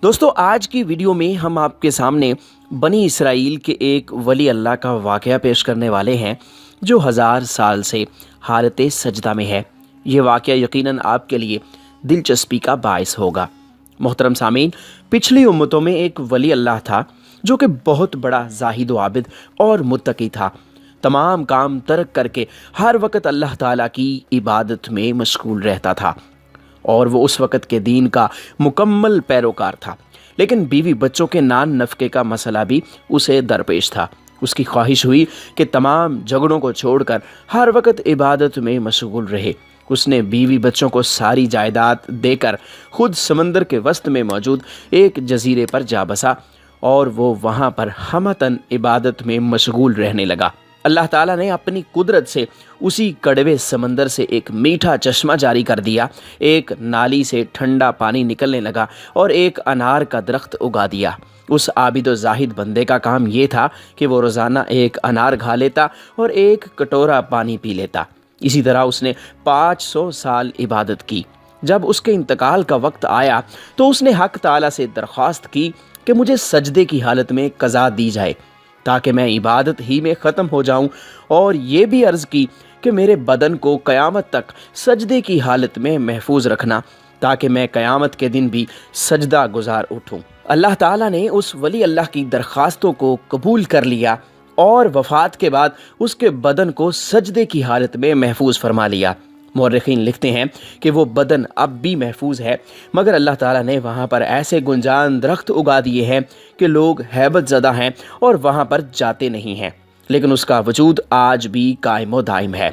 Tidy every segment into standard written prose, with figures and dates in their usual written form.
दोस्तों, आज की वीडियो में हम आपके सामने बनी इसराइल के एक वली अल्लाह का वाक़या पेश करने वाले हैं जो 1000 साल से हालत सजदा में है। ये वाक़या यकीनन आपके लिए दिलचस्पी का बायस होगा। मोहतरम सामीन, पिछली उम्मतों में एक वली अल्लाह था जो कि बहुत बड़ा जाहिद व आबिद और मुत्तकी था। तमाम काम तर्क करके हर वक्त अल्लाह ताला की इबादत में मशगूल रहता था और वो उस वक़्त के दीन का मुकम्मल पैरोकार था। लेकिन बीवी बच्चों के नान नफ़के का मसला भी उसे दरपेश था। उसकी ख्वाहिश हुई कि तमाम झगड़ों को छोड़कर हर वक्त इबादत में मशगूल रहे। उसने बीवी बच्चों को सारी जायदाद देकर खुद समंदर के वस्त में मौजूद एक जजीरे पर जा बसा और वो वहाँ पर हमतन इबादत में मशगूल रहने लगा। अल्लाह ताला ने अपनी कुदरत से उसी कड़वे समंदर से एक मीठा चश्मा जारी कर दिया। एक नाली से ठंडा पानी निकलने लगा और एक अनार का दरख्त उगा दिया। उस आबिद व जाहिद बंदे का काम ये था कि वो रोज़ाना एक अनार खा लेता और एक कटोरा पानी पी लेता। इसी तरह उसने 500 साल इबादत की। जब उसके इंतकाल का वक्त आया तो उसने हक ताला से दरख्वास्त की कि मुझे सजदे की हालत में कज़ा दी जाए ताकि मैं इबादत ही में ख़त्म हो जाऊं, और ये भी अर्ज़ की कि मेरे बदन को क़यामत तक सजदे की हालत में महफूज रखना ताकि मैं क़यामत के दिन भी सजदा गुजार उठूं। अल्लाह ताला ने उस वली अल्लाह की दरख्वास्तों को कबूल कर लिया और वफ़ात के बाद उसके बदन को सजदे की हालत में महफूज फरमा लिया। मौरख़ीन लिखते हैं कि वो बदन अब भी महफूज है, मगर अल्लाह ताला ने वहाँ पर ऐसे गुंजान दरख्त उगा दिए हैं कि लोग हैबत ज़दा हैं और वहाँ पर जाते नहीं हैं, लेकिन उसका वजूद आज भी कायम व दाइम है।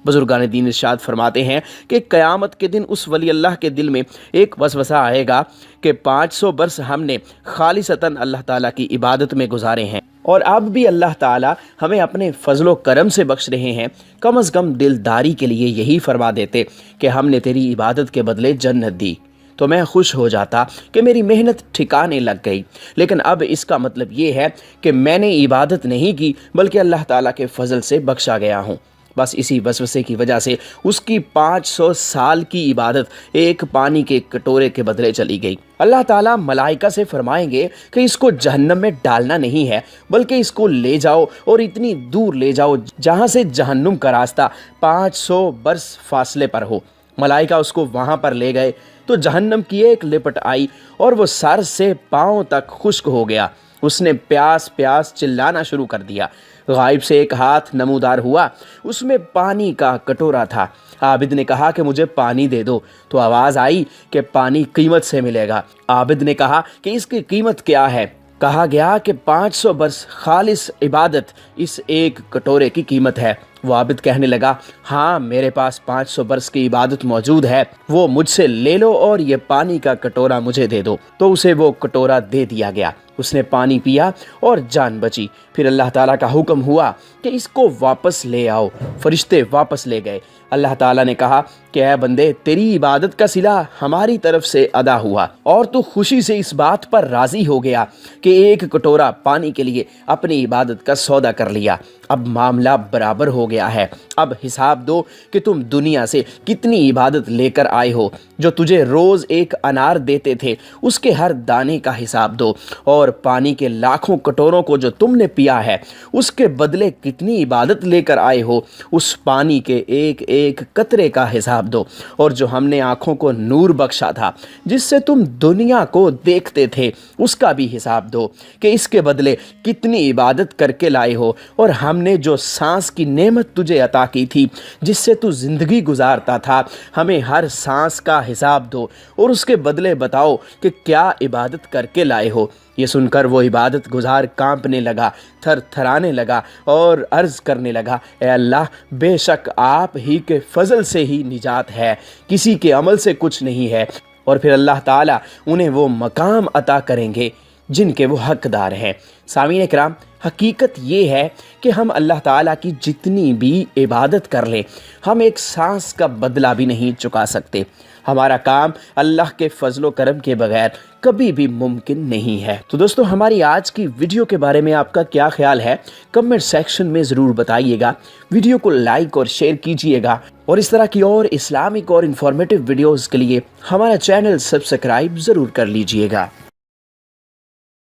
बुजुर्गान दीन इरशाद फरमाते हैं कि क़यामत के दिन उस वली अल्लाह के दिल में एक वसवसा आएगा कि 500 बरस हमने खालिसतन अल्लाह ताला की इबादत में गुजारे हैं और अब भी अल्लाह ताला हमें अपने फजलो करम से बख्श रहे हैं। कम अज़ कम दिलदारी के लिए यही फरमा देते कि हमने तेरी इबादत के बदले जन्नत दी तो मैं खुश हो जाता कि मेरी मेहनत ठिकाने लग गई। लेकिन अब इसका मतलब ये है कि मैंने इबादत नहीं की बल्कि अल्लाह ताला के फजल से बख्शा गया हूँ। बस इसी वसवसे की वजह से उसकी 500 साल की इबादत एक पानी के कटोरे के बदले चली गई। अल्लाह ताला मलाइका से फरमाएंगे कि इसको जहन्नम में डालना नहीं है बल्कि इसको ले जाओ और इतनी दूर ले जाओ जहाँ से जहन्नुम का रास्ता 500 बरस फासले पर हो। मलाइका उसको वहाँ पर ले गए तो जहन्नम की एक लिपट आई और वो सर से पाँव तक खुश्क हो गया। उसने प्यास प्यास चिल्लाना शुरू कर दिया। गायब से एक हाथ नमूदार हुआ, उसमें पानी का कटोरा था। आबिद ने कहा कि मुझे पानी दे दो, तो आवाज़ आई कि पानी कीमत से मिलेगा। आबिद ने कहा कि इसकी कीमत क्या है? कहा गया कि 500 बरस खालिस इबादत इस एक कटोरे की कीमत है। वो आबिद कहने लगा, हाँ मेरे पास 500 बरस की इबादत मौजूद है, वो मुझसे ले लो और ये पानी का कटोरा मुझे दे दो। तो उसे वो कटोरा दे दिया गया। उसने पानी पिया और जान बची। फिर अल्लाह ताला का हुक्म हुआ कि इसको वापस ले आओ। फरिश्ते वापस ले गए। अल्लाह ताला ने कहा कि ऐ बंदे, तेरी इबादत का सिला हमारी तरफ से अदा हुआ और तू खुशी से इस बात पर राज़ी हो गया कि एक कटोरा पानी के लिए अपनी इबादत का सौदा कर लिया। अब मामला बराबर हो गया है। अब हिसाब दो कि तुम दुनिया से कितनी इबादत लेकर आए हो। जो तुझे रोज़ एक अनार देते थे उसके हर दाने का हिसाब दो, और पानी के लाखों कटोरों को जो तुमने पिया है उसके बदले कितनी इबादत लेकर आए हो उस पानी के एक एक कतरे का हिसाब दो। और जो हमने आँखों को नूर बख्शा था जिससे तुम दुनिया को देखते थे उसका भी हिसाब दो कि इसके बदले कितनी इबादत करके लाए हो। और हमने जो सांस की नेमत तुझे अता की थी जिससे तू ज़िंदगी गुजारता था, हमें हर सांस का हिसाब दो और उसके बदले बताओ कि क्या इबादत करके लाए हो। ये सुनकर वो इबादत गुजार कांपने लगा, थर थराने लगा और अर्ज़ करने लगा, ए अल्लाह, बेशक आप ही के फजल से ही निजात है, किसी के अमल से कुछ नहीं है। और फिर अल्लाह ताला उन्हें वो मकाम अता करेंगे जिनके वो हकदार हैं। सामीन इकराम, हकीकत ये है कि हम अल्लाह ताला की जितनी भी इबादत कर लें, हम एक सांस का बदला भी नहीं चुका सकते। हमारा काम अल्लाह के फजलो करम के बगैर कभी भी मुमकिन नहीं है। तो दोस्तों, हमारी आज की वीडियो के बारे में आपका क्या ख्याल है, कमेंट सेक्शन में ज़रूर बताइएगा। वीडियो को लाइक और शेयर कीजिएगा और इस तरह की और इस्लामिक और इन्फॉर्मेटिव वीडियोज़ के लिए हमारा चैनल सब्सक्राइब ज़रूर कर लीजिएगा।